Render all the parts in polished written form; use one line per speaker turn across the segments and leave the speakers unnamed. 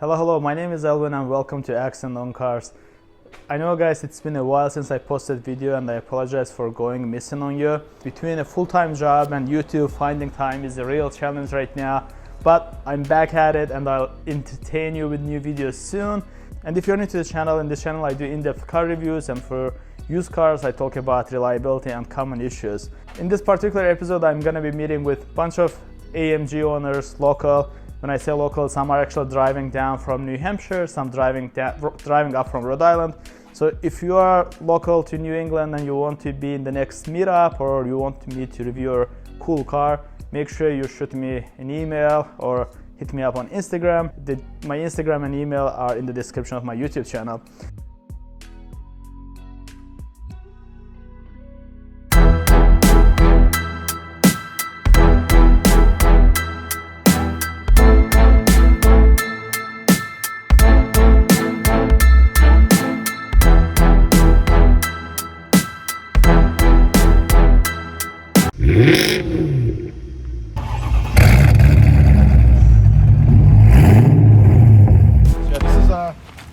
Hello, my name is Elvin and welcome to Accent on Cars. I know guys, it's been a while since I posted video and I apologize for going missing on you. Between a full-time job and YouTube, finding time is a real challenge right now. But I'm back at it and I'll entertain you with new videos soon. And if you're new to the channel, in this channel I do in-depth car reviews, and for used cars I talk about reliability and common issues. In this particular episode I'm gonna be meeting with a bunch of AMG owners, local. When I say local, some are actually driving down from New Hampshire, some driving up from Rhode Island. So if you are local to New England and you want to be in the next meetup, or you want me to review your cool car, make sure you shoot me an email or hit me up on Instagram. My Instagram and email are in the description of my YouTube channel.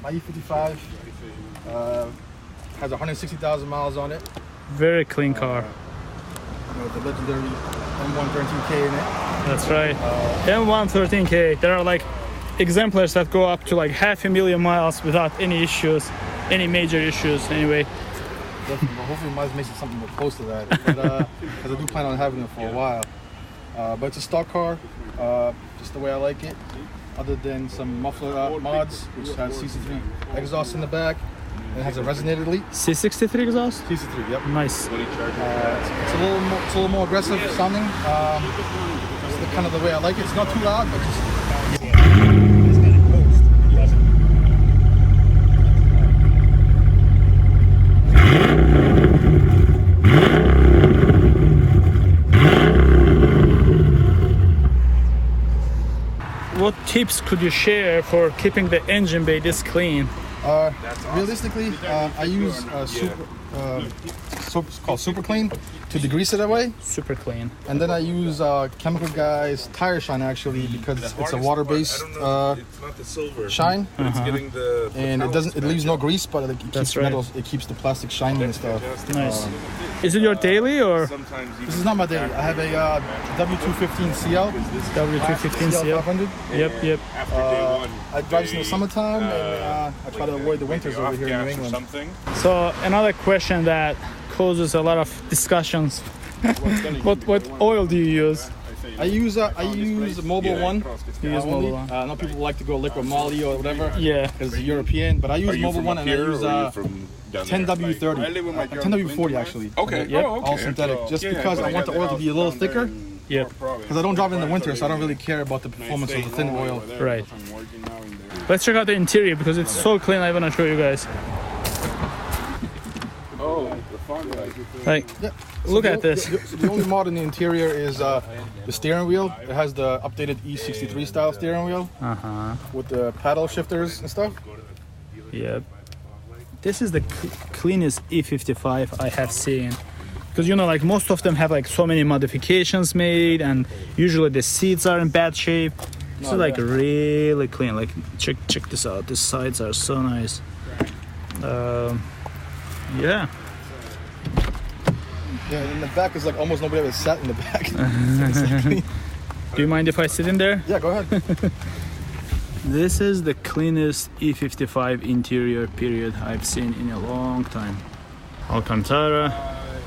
My E55 has 160,000 miles on it.
Very clean car.
The legendary M113K in it.
That's right. M113K. There are like exemplars that go up to like 500,000 miles without any issues, any major issues anyway.
Definitely. Well, hopefully mine makes it something more close to that. Because I do plan on having it for a while. But it's a stock car, just the way I like it. Other than some muffler mods, which has C63 Exhaust in the back. It has a resonator lead.
C63 Exhaust?
C63, yep.
Nice.
It's a little more aggressive sounding. It's kind of the way I like it. It's not too loud, but just...
What tips could you share for keeping the engine bay this clean?
Realistically, I use called Super Clean to degrease it away.
Super clean.
And then I use Chemical Guy's Tire Shine actually, because it's a water-based shine. And it leaves no grease, but it keeps the plastic shiny and stuff.
Nice. Is it your daily or?
This is not my daily. I have a W211 CL.
W211 CL.
500.
Yep.
I drive this in the summertime, and I try to avoid the winters over here in New England.
So another question that causes a lot of discussions. What oil do you use?
I use Mobil 1.
You use Mobil 1.
I know people like to go liquid moly or whatever.
Yeah.
Because it's European, but I use Mobil 1 and I use 10W30. 10W40 actually.
Okay.
Yep.
All synthetic. Just because I want the oil to be a little thicker.
Yep.
Because I don't drive in the winter, so I don't really care about the performance of the thin oil.
Right. Let's check out the interior because it's so clean. I want to show you guys. Like, look at this.
The only mod in the interior is the steering wheel. It has the updated E63 style steering wheel with the paddle shifters and stuff.
Yep. This is the cleanest E55 I have seen. Because you know, like most of them have like so many modifications made, and usually the seats are in bad shape. This is like really clean. Like check this out. The sides are so nice. Yeah.
Yeah, in the back is like almost nobody ever sat in the back.
Do you mind if I sit in there?
Yeah, go ahead.
This is the cleanest E55 interior period I've seen in a long time. Alcantara,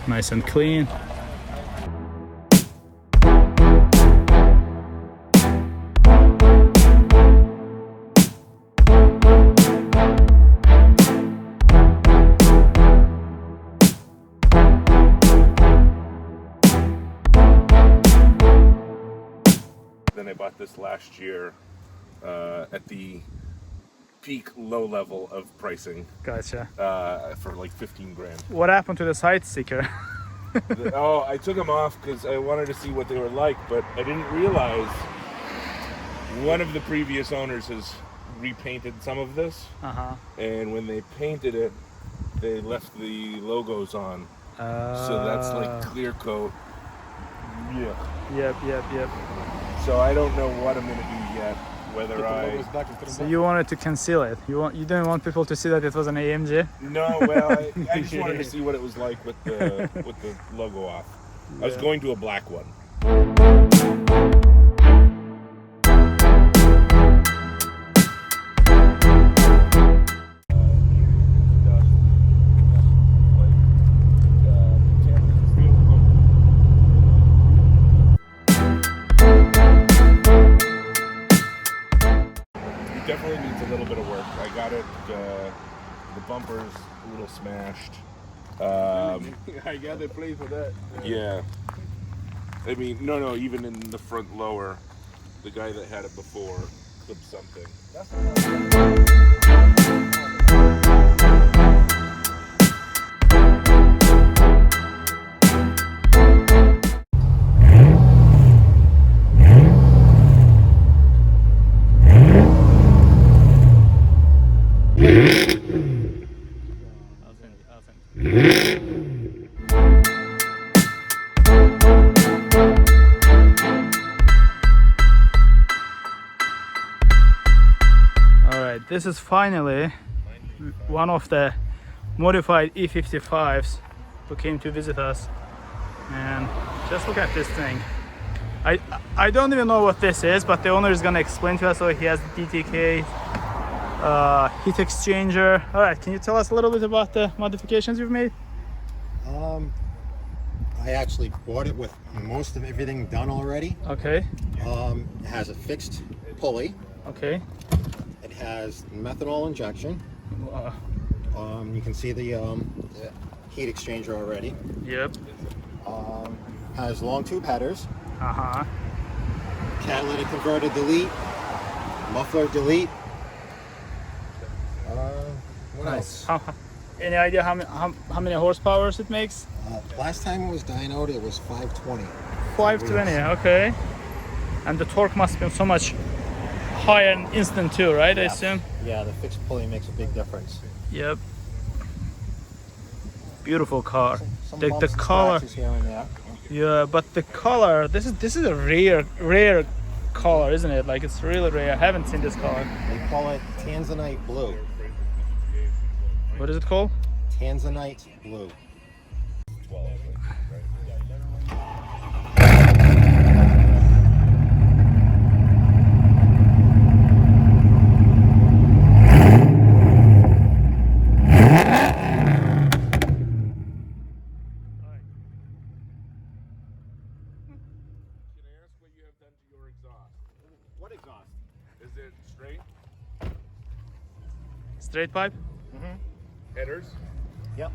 nice and clean.
Then I bought this last year at the peak low level of pricing.
Gotcha.
For like 15 grand.
What happened to the side sticker?
I took them off because I wanted to see what they were like, but I didn't realize one of the previous owners has repainted some of this. And when they painted it, they left the logos on. So that's like clear coat. Yeah.
Yep.
So I don't know what I'm gonna do yet. whether
Get the
I.
logos back and put them
So
back.
you wanted to conceal it. You didn't want people to see that it was an AMG.
No, well, I just wanted to see what it was like with the logo off. I was going to a black one. Definitely needs a little bit of work. I got it, the bumper's a little smashed.
I got the plate for that.
Yeah. I mean, no, even in the front lower, the guy that had it before clipped something.
Alright, this is finally one of the modified E55s who came to visit us. And just look at this thing. I don't even know what this is, but the owner is gonna explain to us. So he has the DTK heat exchanger. Alright, can you tell us a little bit about the modifications you've made?
I actually bought it with most of everything done already.
Okay,
It has a fixed pulley.
okay.
It has methanol injection. You can see the heat exchanger already.
Yep.
Has long tube headers.
Uh-huh.
Catalytic converter delete. Muffler delete. What else?
Any idea how many horsepower it makes?
Last time it was dynoed, it was 520.
520, okay. And the torque must be so much higher and instant too, right? I assume.
Yeah, the fixed pulley makes a big difference.
Yep. Beautiful car.
Some
The
bumps and
color.
scratches here and there.
Yeah, but the color. This is a rare color, isn't it? Like it's really rare. I haven't seen this color.
They call it Tanzanite blue.
What is it called?
Tanzanite blue.
What exhaust? Is it straight?
Straight pipe?
Headers?
Yep.